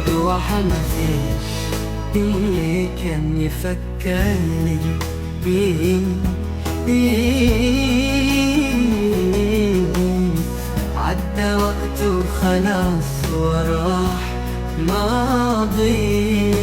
رجوعها مفيش اللي كان يفكرني بيه. عدى وقته خلاص وراح ماضي.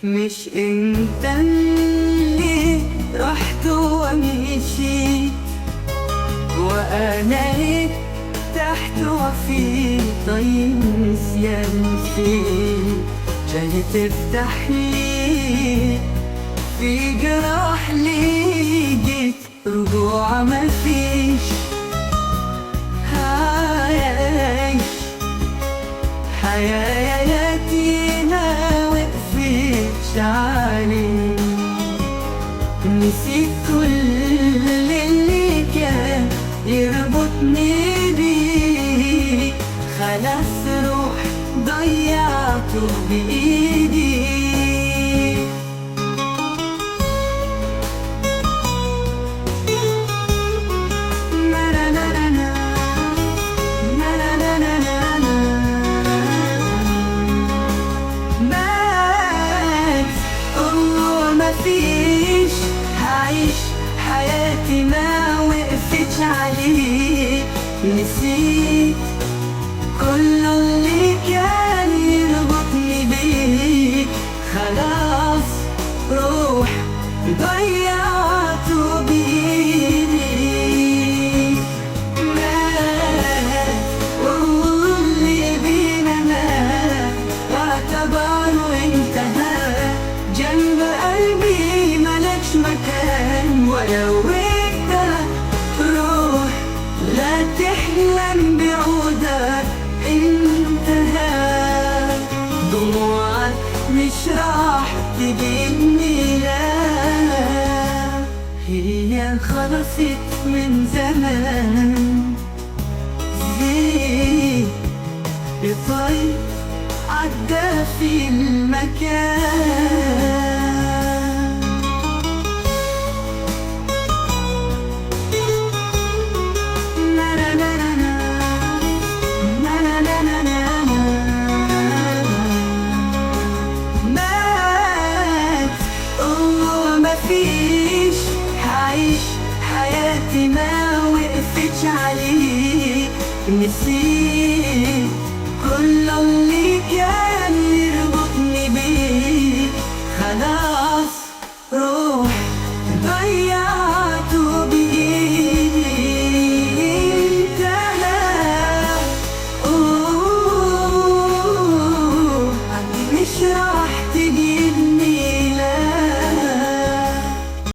مش انت اللي رحت ومشيت وانا تحت وفي طيب نسيان فيك، جاي تفتح لي في جراح ليك رجوع مفيش. حياتي ما وقفتش عليك، نسيت كل اللي كان يربطني بيك، خلاص روح ضيعته بإيدي. مفيش هعيش حياتي ما وقفتش عليك، نسيت كل اللي كان يربطني بيك، خلاص روح ضيعته بإيدي. مات واللي بينا مات واعتبره انتهى، جنب قلبي ملكش مكان، ولو انت روح لا تحلم بعودك انتهى. دموعك مش راح تجيبني، لا هي خلصت من زمان. زي طيب عدى في المكان. مات ومفيش هعيش حياتي ما وقفتش عليك، نسيت كل اللي